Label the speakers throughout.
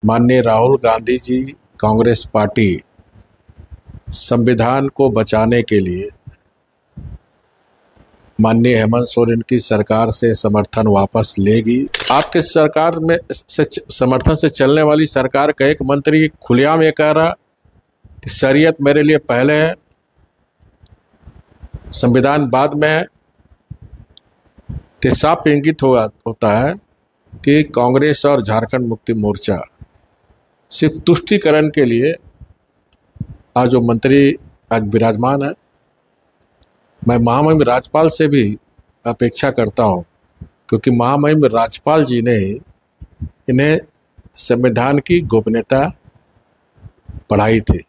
Speaker 1: माननीय राहुल गांधी जी कांग्रेस पार्टी संविधान को बचाने के लिए माननीय हेमंत सोरेन की सरकार से समर्थन वापस लेगी। आपके सरकार में से समर्थन से चलने वाली सरकार का एक मंत्री खुलेआम ये कह रहा कि शरीयत मेरे लिए पहले है, संविधान बाद में है। तो साफ इंगित होता है कि कांग्रेस और झारखंड मुक्ति मोर्चा सिर्फ तुष्टीकरण के लिए आज जो मंत्री आज विराजमान है। मैं महामहिम राज्यपाल से भी अपेक्षा करता हूं, क्योंकि महामहिम राज्यपाल जी ने इन्हें संविधान की गोपनीयता पढ़ाई थी,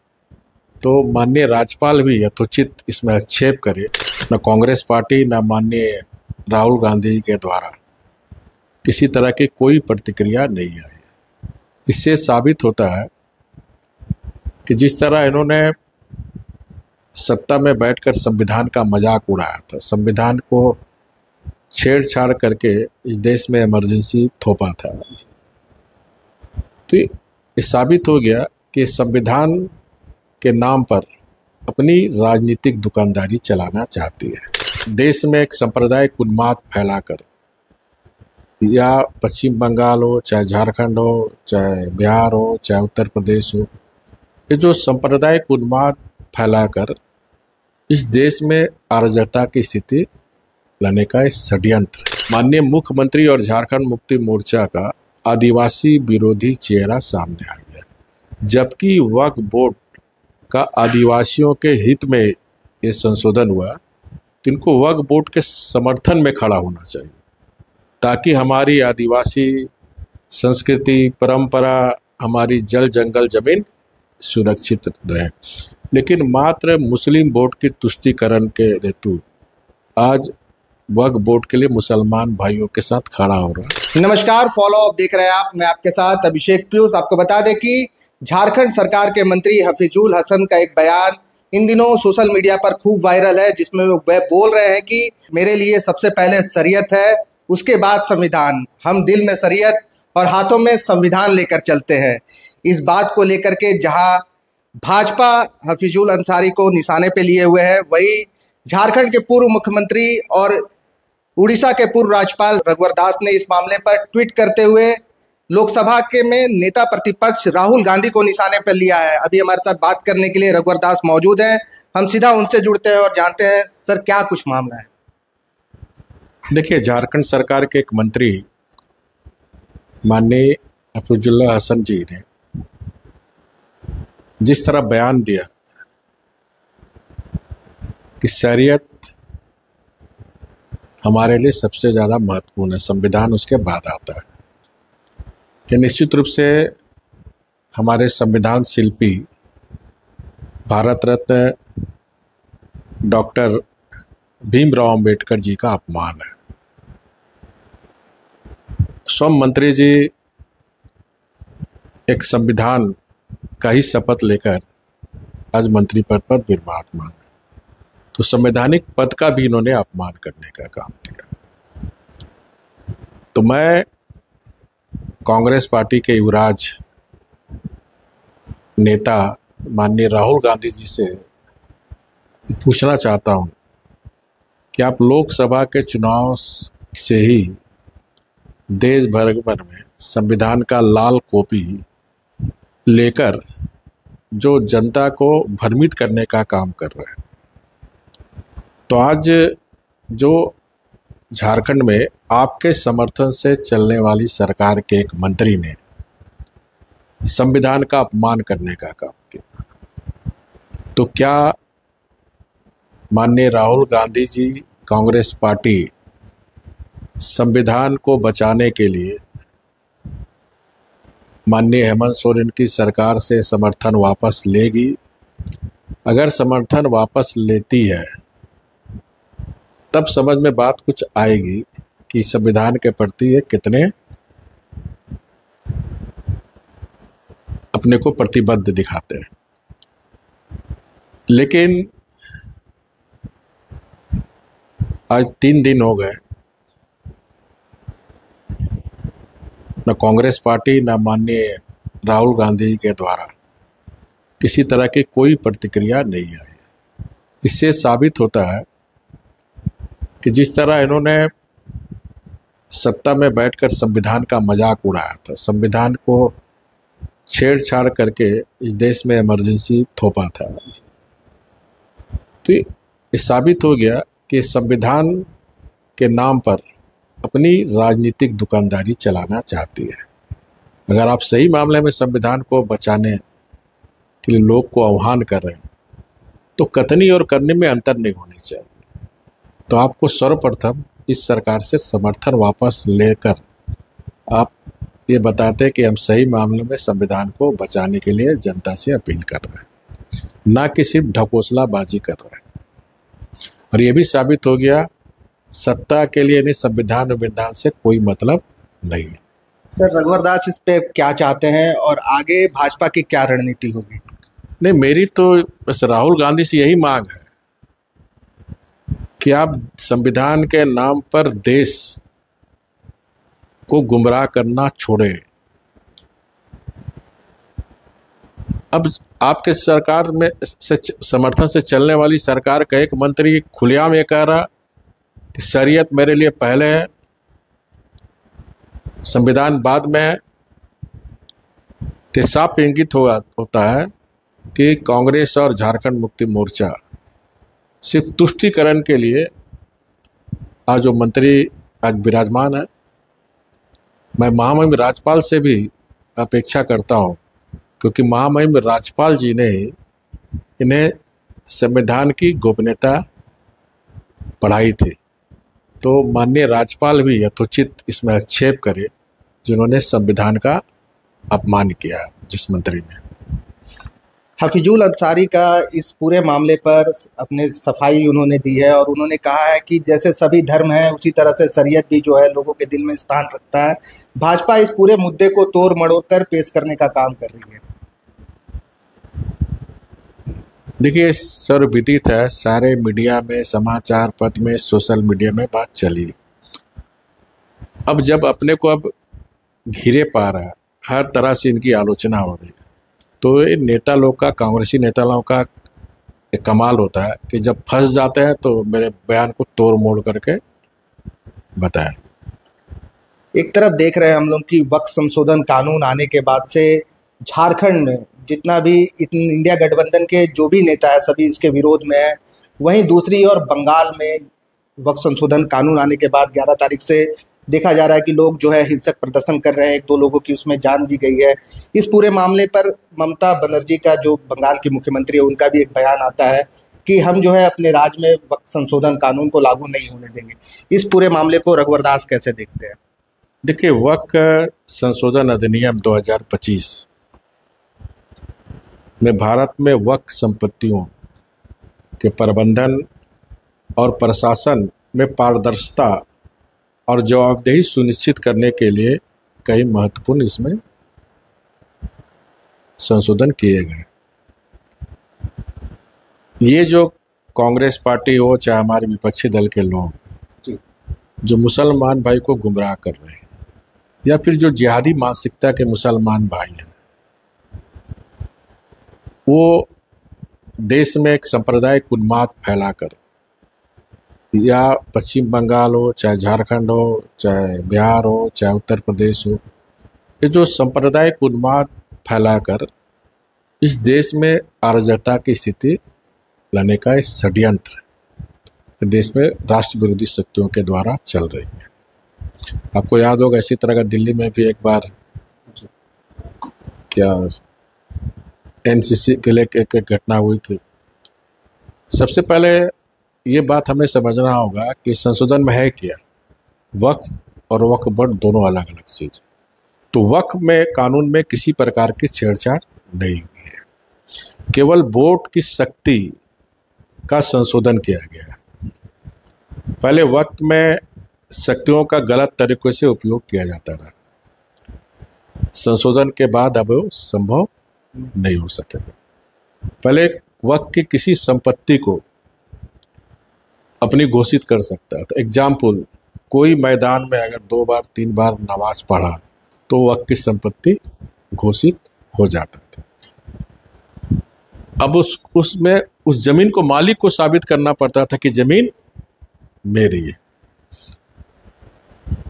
Speaker 1: तो माननीय राज्यपाल भी यथोचित इसमें हस्तक्षेप करे। न कांग्रेस पार्टी न माननीय राहुल गांधी के द्वारा किसी तरह की कोई प्रतिक्रिया नहीं आई। इससे साबित होता है कि जिस तरह इन्होंने सत्ता में बैठकर संविधान का मजाक उड़ाया था, संविधान को छेड़छाड़ करके इस देश में इमरजेंसी थोपा था, तो ये साबित हो गया कि संविधान के नाम पर अपनी राजनीतिक दुकानदारी चलाना चाहती है। देश में एक सांप्रदायिक उन्माद फैलाकर, या पश्चिम बंगाल हो, चाहे झारखंड हो, चाहे बिहार हो, चाहे उत्तर प्रदेश हो, ये जो सांप्रदायिक उन्माद फैलाकर इस देश में अराजकता की स्थिति लाने का एक षड्यंत्र। माननीय मुख्यमंत्री और झारखंड मुक्ति मोर्चा का आदिवासी विरोधी चेहरा सामने आ गया, जबकि वक्फ बोर्ड का आदिवासियों के हित में ये संशोधन हुआ, तो इनको वक्फ बोर्ड के समर्थन में खड़ा होना चाहिए, ताकि हमारी आदिवासी संस्कृति परंपरा, हमारी जल जंगल जमीन सुरक्षित रहे। लेकिन मात्र मुस्लिम वोट की तुष्टीकरण के हेतु आज वक्फ बोर्ड के लिए मुसलमान भाइयों के साथ खड़ा हो रहा है।
Speaker 2: नमस्कार, फॉलो अप देख रहे हैं आप। मैं आपके साथ अभिषेक पीयूष। आपको बता दें कि झारखंड सरकार के मंत्री हफीजुल हसन का एक बयान इन दिनों सोशल मीडिया पर खूब वायरल है, जिसमें वह बोल रहे हैं कि मेरे लिए सबसे पहले शरीयत है, उसके बाद संविधान। हम दिल में शरीयत और हाथों में संविधान लेकर चलते हैं। इस बात को लेकर के जहां भाजपा हफीजुल अंसारी को निशाने पे लिए हुए है, वही झारखंड के पूर्व मुख्यमंत्री और उड़ीसा के पूर्व राज्यपाल रघुवर दास ने इस मामले पर ट्वीट करते हुए लोकसभा के में नेता प्रतिपक्ष राहुल गांधी को निशाने पर लिया है। अभी हमारे साथ बात करने के लिए रघुवर दास मौजूद हैं। हम सीधा उनसे जुड़ते हैं और जानते हैं, सर क्या कुछ मामला है।
Speaker 1: देखिए, झारखंड सरकार के एक मंत्री माननीय हफीजुल हसन जी ने जिस तरह बयान दिया कि शरीयत हमारे लिए सबसे ज़्यादा महत्वपूर्ण है, संविधान उसके बाद आता है, कि निश्चित रूप से हमारे संविधान शिल्पी भारत रत्न डॉक्टर भीमराव अंबेडकर जी का अपमान है। स्वयं मंत्री जी एक संविधान का ही शपथ लेकर आज मंत्री पद पर विराजमान है, तो संवैधानिक पद का भी इन्होंने अपमान करने का काम किया। तो मैं कांग्रेस पार्टी के युवराज नेता माननीय राहुल गांधी जी से पूछना चाहता हूं कि आप लोकसभा के चुनाव से ही देश भर में संविधान का लाल कॉपी लेकर जो जनता को भ्रमित करने का काम कर रहे हैं, तो आज जो झारखंड में आपके समर्थन से चलने वाली सरकार के एक मंत्री ने संविधान का अपमान करने का काम किया, तो क्या माननीय राहुल गांधी जी कांग्रेस पार्टी संविधान को बचाने के लिए माननीय हेमंत सोरेन की सरकार से समर्थन वापस लेगी? अगर समर्थन वापस लेती है तब समझ में बात कुछ आएगी कि संविधान के प्रति ये कितने अपने को प्रतिबद्ध दिखाते हैं। लेकिन आज 3 दिन हो गए, न कांग्रेस पार्टी न माननीय राहुल गांधी के द्वारा किसी तरह की कोई प्रतिक्रिया नहीं आई। इससे साबित होता है कि जिस तरह इन्होंने सत्ता में बैठकर संविधान का मजाक उड़ाया था, संविधान को छेड़छाड़ करके इस देश में इमरजेंसी थोपा था, तो ये साबित हो गया कि संविधान के नाम पर अपनी राजनीतिक दुकानदारी चलाना चाहती है। अगर आप सही मामले में संविधान को बचाने के लिए लोग को आह्वान कर रहे हैं तो कथनी और करने में अंतर नहीं होनी चाहिए। तो आपको सर्वप्रथम इस सरकार से समर्थन वापस लेकर आप ये बताते हैं कि हम सही मामले में संविधान को बचाने के लिए जनता से अपील कर रहे हैं, ना कि सिर्फ ढकोसलाबाजी कर रहे हैं। और ये भी साबित हो गया सत्ता के लिए नहीं, संविधान विधान से कोई मतलब नहीं है।
Speaker 2: सर, रघुवर दास इस पे क्या चाहते हैं और आगे भाजपा की क्या रणनीति होगी?
Speaker 1: नहीं, मेरी तो बस राहुल गांधी से यही मांग है कि आप संविधान के नाम पर देश को गुमराह करना छोड़े। अब आपके सरकार में से समर्थन से चलने वाली सरकार का एक मंत्री खुलेआम ये कह रहा कि शरीयत मेरे लिए पहले है, संविधान बाद में है। तो साफ इंगित होता है कि कांग्रेस और झारखंड मुक्ति मोर्चा सिर्फ तुष्टीकरण के लिए आज जो मंत्री आज विराजमान है, मैं महामहिम राज्यपाल से भी अपेक्षा करता हूं, क्योंकि महामहिम राज्यपाल जी ने इन्हें संविधान की गोपनीयता पढ़ाई थी, तो माननीय राज्यपाल भी यथोचित इसमें हस्तक्षेप करे जिन्होंने संविधान का अपमान किया जिस मंत्री ने।
Speaker 2: हफीजुल अंसारी का इस पूरे मामले पर अपने सफाई उन्होंने दी है और उन्होंने कहा है कि जैसे सभी धर्म हैं उसी तरह से शरीयत भी जो है लोगों के दिल में स्थान रखता है। भाजपा इस पूरे मुद्दे को तोड़ मड़ोड़ कर पेश करने का काम कर रही है।
Speaker 1: देखिए, सर्वविदित है, सारे मीडिया में, समाचार पत्र में, सोशल मीडिया में बात चली। अब जब अपने को अब घिरे पा रहा है, हर तरह से इनकी आलोचना हो रही है, तो ये नेता लोग का, कांग्रेसी नेता लोगों का एक कमाल होता है कि जब फंस जाते हैं तो मेरे बयान को तोड़ मोड़ करके बताएं।
Speaker 2: एक तरफ देख रहे हैं हम लोग कि वक्फ संशोधन कानून आने के बाद से झारखंड में जितना भी इंडिया गठबंधन के जो भी नेता है सभी इसके विरोध में है। वहीं दूसरी ओर बंगाल में वक्फ संशोधन कानून आने के बाद 11 तारीख से देखा जा रहा है कि लोग जो है हिंसक प्रदर्शन कर रहे हैं, 1-2 लोगों की उसमें जान भी गई है। इस पूरे मामले पर ममता बनर्जी का, जो बंगाल की मुख्यमंत्री है, उनका भी एक बयान आता है कि हम जो है अपने राज्य में वक्फ संशोधन कानून को लागू नहीं होने देंगे। इस पूरे मामले को रघुवर दास कैसे देखते हैं?
Speaker 1: देखिए, वक्फ संशोधन अधिनियम 2025 में भारत में वक्फ संपत्तियों के प्रबंधन और प्रशासन में पारदर्शिता और जवाबदेही सुनिश्चित करने के लिए कई महत्वपूर्ण इसमें संशोधन किए गए। ये जो कांग्रेस पार्टी हो चाहे हमारे विपक्षी दल के लोग जो मुसलमान भाई को गुमराह कर रहे हैं या फिर जो जिहादी मानसिकता के मुसलमान भाई हैं, वो देश में एक सांप्रदायिक उन्माद फैलाकर, या पश्चिम बंगाल हो चाहे झारखंड हो चाहे बिहार हो चाहे उत्तर प्रदेश हो, ये जो सांप्रदायिक उन्माद फैलाकर इस देश में अराजकता की स्थिति लाने का एक षड्यंत्र देश में राष्ट्र विरोधी शक्तियों के द्वारा चल रही है। आपको याद होगा इसी तरह का दिल्ली में भी एक बार क्या एनसीसी के लिए एक घटना हुई थी। सबसे पहले ये बात हमें समझना होगा कि संशोधन में है क्या, वक्फ और वक्फ बोर्ड दोनों अलग अलग चीज। तो वक्फ में कानून में किसी प्रकार की छेड़छाड़ नहीं हुई है, केवल बोर्ड की शक्ति का संशोधन किया गया है। पहले वक्फ में शक्तियों का गलत तरीके से उपयोग किया जाता रहा, संशोधन के बाद अब वो संभव नहीं हो सकेगा। पहले वक्फ की किसी संपत्ति को अपनी घोषित कर सकता था। एग्जाम्पल, कोई मैदान में अगर 2 बार 3 बार नमाज पढ़ा तो वक्फ की संपत्ति घोषित हो जाता था। अब उसमें उस जमीन को मालिक को साबित करना पड़ता था कि जमीन मेरी है,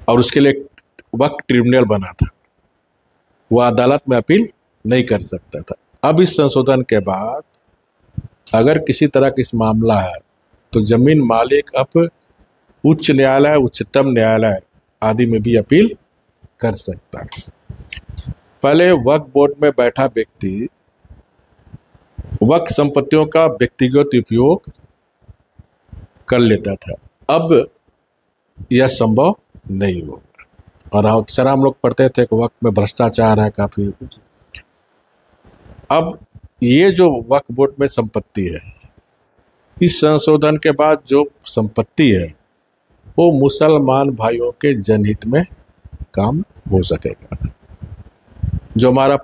Speaker 1: और उसके लिए वक्त ट्रिब्यूनल बना था, वो अदालत में अपील नहीं कर सकता था। अब इस संशोधन के बाद अगर किसी तरह का इस मामला है तो जमीन मालिक अब उच्च न्यायालय, उच्चतम न्यायालय आदि में भी अपील कर सकता है। पहले वक्फ बोर्ड में बैठा व्यक्ति वक्फ संपत्तियों का व्यक्तिगत उपयोग कर लेता था, अब यह संभव नहीं होगा। और अक्सर हम लोग पढ़ते थे कि वक्फ में भ्रष्टाचार है काफी। अब ये जो वक्फ बोर्ड में संपत्ति है, इस संशोधन के बाद जो संपत्ति है वो मुसलमान भाइयों के जनहित में काम हो सकेगा। जो हमारा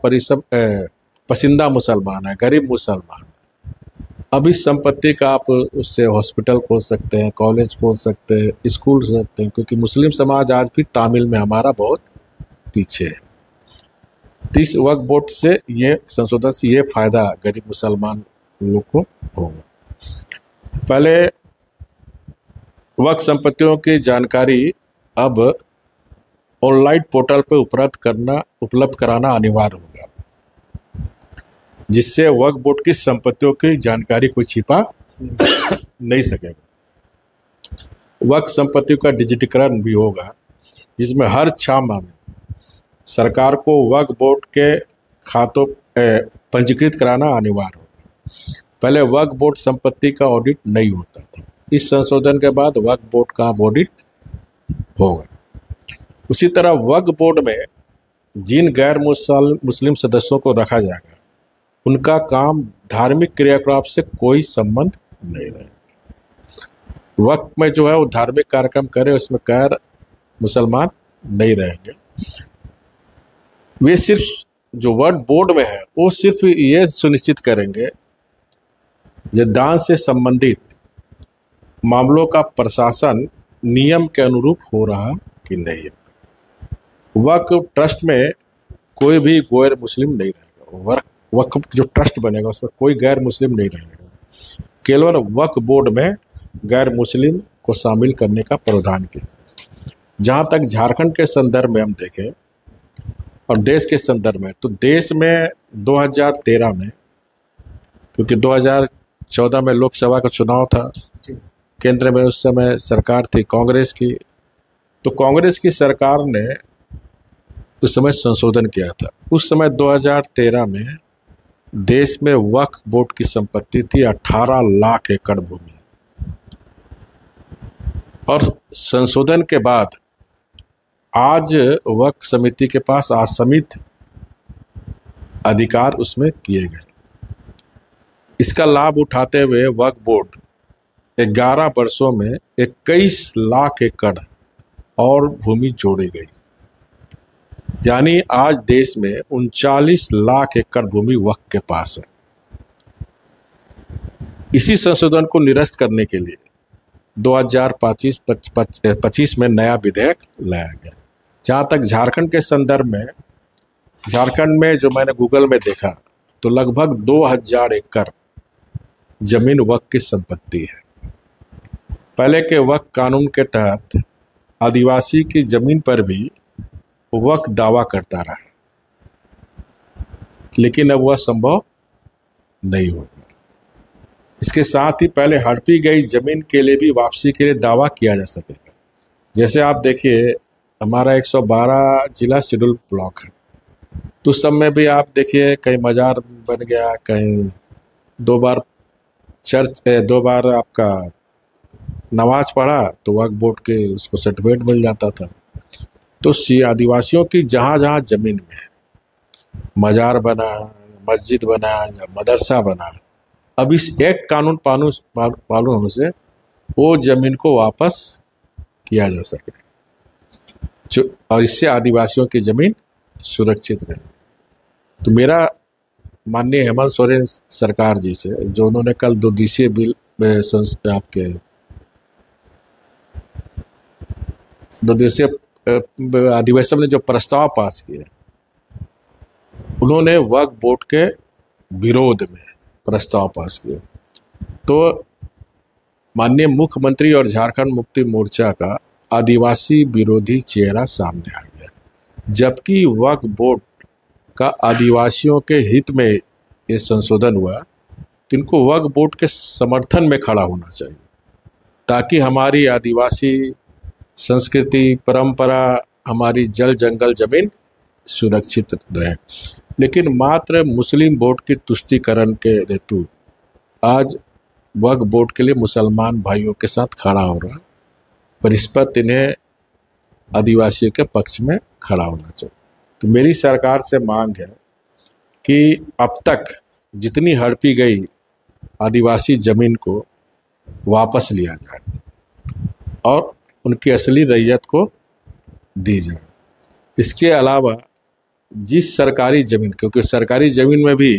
Speaker 1: पसंदीदा मुसलमान है, गरीब मुसलमान, अब इस संपत्ति का आप उससे हॉस्पिटल खोल सकते हैं, कॉलेज खोल सकते हैं, स्कूल सकते हैं, क्योंकि मुस्लिम समाज आज भी तामील में हमारा बहुत पीछे है। तो इस वक्फ बोर्ड से, ये संशोधन से ये फायदा गरीब मुसलमान लोग को होगा। पहले वक्फ संपत्तियों की जानकारी अब ऑनलाइन पोर्टल पर उपलब्ध कराना अनिवार्य होगा, जिससे वक्फ बोर्ड की संपत्तियों की जानकारी कोई छिपा नहीं सकेगा। वक्फ संपत्तियों का डिजिटीकरण भी होगा, जिसमें हर 6 माह में सरकार को वक्फ बोर्ड के खातों पंजीकृत कराना अनिवार्य होगा। पहले वक्फ बोर्ड संपत्ति का ऑडिट नहीं होता था, इस संशोधन के बाद वक्फ बोर्ड का ऑडिट होगा। उसी तरह वक्फ बोर्ड में जिन गैर मुस्लिम सदस्यों को रखा जाएगा, उनका काम धार्मिक क्रियाकलाप से कोई संबंध नहीं रहेगा। वक्फ में जो है वो धार्मिक कार्यक्रम करे, उसमें गैर मुसलमान नहीं रहेंगे। वे सिर्फ जो वक्फ बोर्ड में है वो सिर्फ ये सुनिश्चित करेंगे जो दान से संबंधित मामलों का प्रशासन नियम के अनुरूप हो रहा कि नहीं है। वक्फ ट्रस्ट में कोई भी गैर मुस्लिम नहीं रहेगा। वक्फ जो ट्रस्ट बनेगा उसमें कोई गैर मुस्लिम नहीं रहेगा। केवल वक्फ बोर्ड में गैर मुस्लिम को शामिल करने का प्रावधान किया। जहाँ तक झारखंड के संदर्भ में हम देखें और देश के संदर्भ में, तो देश में 2013 में, क्योंकि 2014 में लोकसभा का चुनाव था, केंद्र में उस समय सरकार थी कांग्रेस की, तो कांग्रेस की सरकार ने उस समय संशोधन किया था। उस समय 2013 में देश में वक्फ बोर्ड की संपत्ति थी 18 लाख एकड़ भूमि, और संशोधन के बाद आज वक्फ समिति के पास असीमित अधिकार उसमें किए गए। इसका लाभ उठाते हुए वक्फ बोर्ड 11 वर्षों में 21 लाख एकड़ और भूमि जोड़ी गई, यानी आज देश में 39 लाख एकड़ भूमि वक्फ के पास है। इसी संशोधन को निरस्त करने के लिए 2025 में नया विधेयक लाया गया। जहाँ तक झारखंड के संदर्भ में, झारखंड में जो मैंने गूगल में देखा तो लगभग 2000 एकड़ जमीन वक्फ की संपत्ति है। पहले के वक्फ कानून के तहत आदिवासी की जमीन पर भी वक्फ दावा करता रहा, लेकिन अब वह संभव नहीं होगा। इसके साथ ही पहले हड़पी गई जमीन के लिए भी वापसी के लिए दावा किया जा सकेगा। जैसे आप देखिए, हमारा 112 जिला शेड्यूल ब्लॉक है, तो उस सब में भी आप देखिए कहीं मजार बन गया, कहीं 2 बार दो बार आपका नमाज पढ़ा तो वक्फ बोर्ड के उसको सर्टिफिकेट मिल जाता था। तो आदिवासियों की जहाँ जहाँ जमीन में मजार बना, मस्जिद बना या मदरसा बना, अब इस एक कानून पालन होने से वो जमीन को वापस किया जा सके, और इससे आदिवासियों की जमीन सुरक्षित रहे। तो मेरा माननीय हेमंत सोरेन सरकार जी से, जो उन्होंने कल 2 दिवसीय बिल आपके 2 दिवसीय अधिवेशन में जो प्रस्ताव पास किए, उन्होंने वक्फ बोर्ड के विरोध में प्रस्ताव पास किया। तो माननीय मुख्यमंत्री और झारखंड मुक्ति मोर्चा का आदिवासी विरोधी चेहरा सामने आ गया, जबकि वक्फ बोर्ड का आदिवासियों के हित में ये संशोधन हुआ, तो इनको वक्फ बोर्ड के समर्थन में खड़ा होना चाहिए ताकि हमारी आदिवासी संस्कृति, परंपरा, हमारी जल जंगल जमीन सुरक्षित रहे। लेकिन मात्र मुस्लिम बोर्ड की तुष्टीकरण के हेतु आज वक्फ बोर्ड के लिए मुसलमान भाइयों के साथ खड़ा हो रहा है, पर इस पर इन्हें आदिवासियों के पक्ष में खड़ा होना चाहिए। तो मेरी सरकार से मांग है कि अब तक जितनी हड़पी गई आदिवासी जमीन को वापस लिया जाए और उनकी असली रैयत को दी जाए। इसके अलावा जिस सरकारी ज़मीन, क्योंकि सरकारी ज़मीन में भी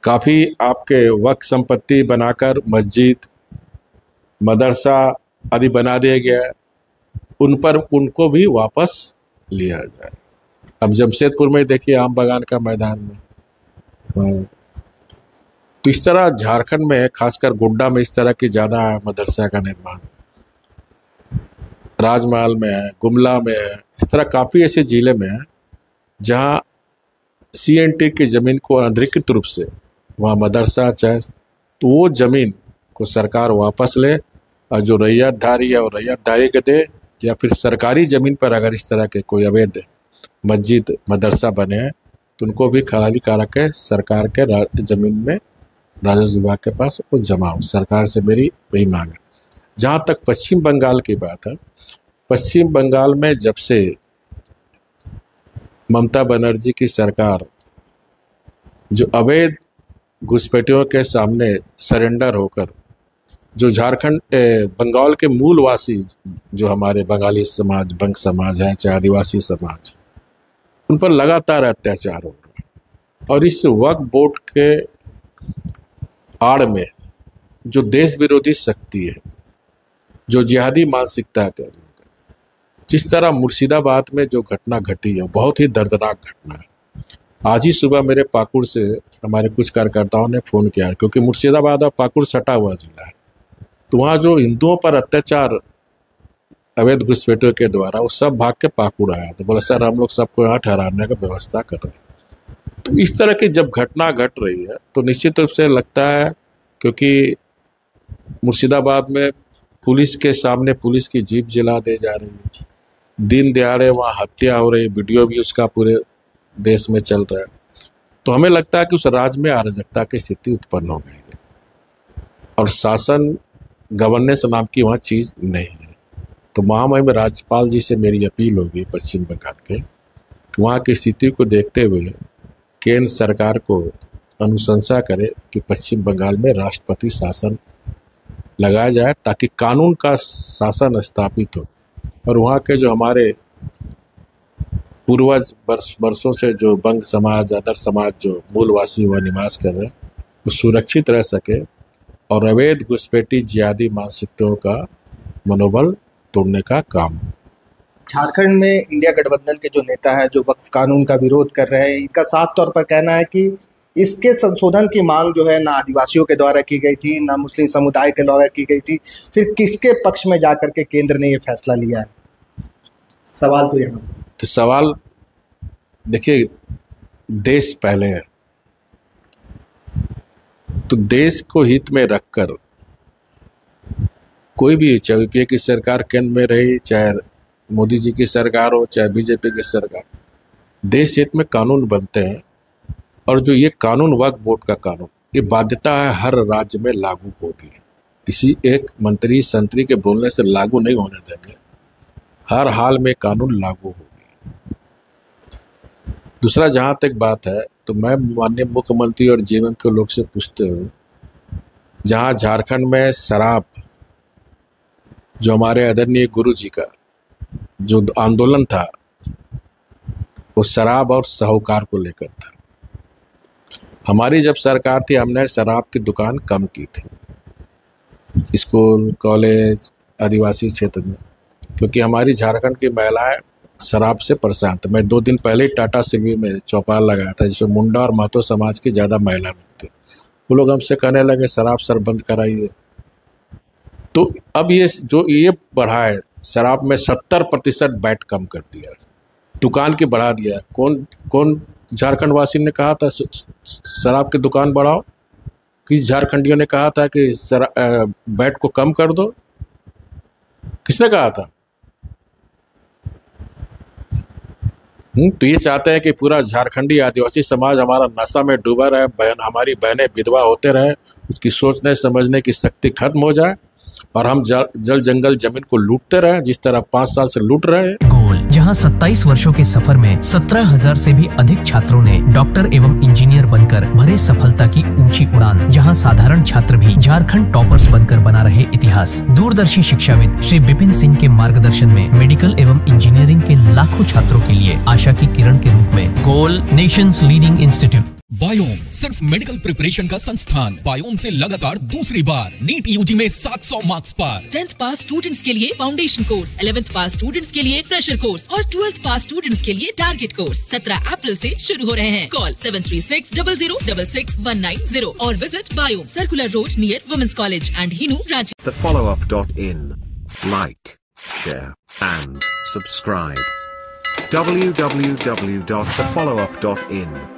Speaker 1: काफ़ी आपके वक्फ संपत्ति बनाकर मस्जिद, मदरसा आदि बना दिया गया है, उन पर उनको भी वापस लिया जाए। अब जमशेदपुर में देखिए आम बगान का मैदान में, तो इस तरह झारखंड में खासकर गोड्डा में इस तरह की ज़्यादा मदरसा का निर्माण, राजमहल में है, गुमला में है, इस तरह काफ़ी ऐसे ज़िले में है जहाँ CNT की ज़मीन को अनधिकृत रूप से वहाँ मदरसा चाहे, तो वो ज़मीन को सरकार वापस ले और जो रैयतधारी है वो रैयतधारी के दे, या फिर सरकारी ज़मीन पर अगर इस तरह के कोई अवैध मस्जिद मदरसा बने हैं तो उनको भी खाली करा के सरकार के ज़मीन में राजस्व विभाग के पास वो जमा हो। सरकार से मेरी वही मांग है। जहाँ तक पश्चिम बंगाल की बात है, पश्चिम बंगाल में जब से ममता बनर्जी की सरकार जो अवैध घुसपैठियों के सामने सरेंडर होकर जो झारखंड बंगाल के मूलवासी जो हमारे बंगाली समाज, बंग समाज है, चाहे आदिवासी समाज, उन पर लगातार अत्याचार हो रहा है। और इस वक्फ बोर्ड के आड़ में जो देश विरोधी शक्ति है, जो जिहादी मानसिकता के, जिस तरह मुर्शिदाबाद में जो घटना घटी है बहुत ही दर्दनाक घटना है। आज ही सुबह मेरे पाकुड़ से हमारे कुछ कार्यकर्ताओं ने फ़ोन किया, क्योंकि मुर्शिदाबाद और पाकुड़ सटा हुआ जिला है, तो वहाँ जो हिंदुओं पर अत्याचार अवैध घुसपैठियों के द्वारा वो सब भाग के पाकुड़ आया। तो बोला सर हम लोग सबको यहाँ ठहराने का व्यवस्था कर रहे हैं। तो इस तरह की जब घटना घट रही है तो निश्चित रूप से लगता है, क्योंकि मुर्शिदाबाद में पुलिस के सामने पुलिस की जीप जला दे जा रही है, दिन दिहाड़े वहाँ हत्या हो रही, वीडियो भी उसका पूरे देश में चल रहा है, तो हमें लगता है कि उस राज्य में अराजकता की स्थिति उत्पन्न हो गई है और शासन गवर्नेंस नाम की वहाँ चीज़ नहीं है। तो महामहिम राज्यपाल जी से मेरी अपील होगी पश्चिम बंगाल के, कि वहाँ की स्थिति को देखते हुए केंद्र सरकार को अनुशंसा करे कि पश्चिम बंगाल में राष्ट्रपति शासन लगाया जाए ताकि कानून का शासन स्थापित हो और वहाँ के जो हमारे पूर्वज वर्षों से जो बंग समाज, अदर समाज जो मूलवासी हुआ निवास कर रहे हैं वो सुरक्षित रह सके और अवैध घुसपैठी जिहादी मानसिकताओं का मनोबल तोड़ने का काम हो।
Speaker 2: झारखंड में इंडिया गठबंधन के जो नेता है जो वक्फ कानून का विरोध कर रहे हैं, इनका साफ तौर पर कहना है कि इसके संशोधन की मांग जो है ना आदिवासियों के द्वारा की गई थी, ना मुस्लिम समुदाय के द्वारा की गई थी, फिर किसके पक्ष में जाकर के केंद्र ने ये फैसला लिया है? सवाल तो यहाँ,
Speaker 1: तो सवाल देखिए, देश पहले है, तो देश को हित में रखकर कोई भी, चाहे यूपीए की सरकार केंद्र में रही, चाहे मोदी जी की सरकार हो, चाहे बीजेपी की सरकार, देश हित में कानून बनते हैं और जो ये कानून वक्फ बोर्ड का कानून, ये बाध्यता है हर राज्य में लागू होगी। किसी एक मंत्री संतरी के बोलने से लागू नहीं होने देंगे, हर हाल में कानून लागू होगी। दूसरा, जहाँ तक बात है तो मैं माननीय मुख्यमंत्री और जीवन के लोग से पूछते हूँ, जहाँ झारखंड में शराब, जो हमारे आदरणीय गुरु जी का जो आंदोलन था वो शराब और साहूकार को लेकर था। हमारी जब सरकार थी हमने शराब की दुकान कम की थी स्कूल, कॉलेज, आदिवासी क्षेत्र में, क्योंकि हमारी झारखंड की महिलाएं शराब से परेशान थे। मैं 2 दिन पहले ही टाटा सिल्वी में चौपाल लगाया था, जिसमें मुंडा और महतो समाज की ज़्यादा महिला लोग थे। वो लोग हमसे कहने लगे शराब सर बंद कराइए। तो अब ये बढ़ा है, शराब में 70% वैट कम कर दिया, दुकान की बढ़ा दिया। कौन झारखंड वासी ने कहा था शराब की दुकान बढ़ाओ? किस झारखंडियों ने कहा था कि वैट को कम कर दो? किसने कहा था? तो ये चाहते हैं कि पूरा झारखंडी आदिवासी समाज हमारा नशा में डूबा रहे, हमारी बहनें विधवा होते रहे, उसकी सोचने समझने की शक्ति खत्म हो जाए और हम जल जंगल जमीन को लूटते रहे जिस तरह 5 साल से लूट रहे हैं।
Speaker 3: गोल, जहां 27 वर्षों के सफर में 17,000 से भी अधिक छात्रों ने डॉक्टर एवं इंजीनियर बनकर भरे सफलता की ऊंची उड़ान, जहां साधारण छात्र भी झारखंड टॉपर्स बनकर बना रहे इतिहास। दूरदर्शी शिक्षाविद श्री विपिन सिंह के मार्गदर्शन में मेडिकल एवं इंजीनियरिंग के लाखों छात्रों के लिए आशा की किरण के रूप में गोल, नेशंस लीडिंग इंस्टीट्यूट।
Speaker 4: बायोम सिर्फ मेडिकल प्रिपरेशन का संस्थान। बायोम से लगातार दूसरी बार नीट यूजी में 700 मार्क्स पार।
Speaker 5: 10th पास स्टूडेंट्स के लिए फाउंडेशन कोर्स, 11th पास स्टूडेंट्स के लिए फ्रेशर कोर्स और 12th पास स्टूडेंट्स के लिए टारगेट कोर्स 17 अप्रैल से शुरू हो रहे हैं। कॉल 7360066190 और visit Biome, circular road near women's college and Hinoo, Ranchi.
Speaker 6: thefollowup.in. Like, share and subscribe. www.thefollowup.in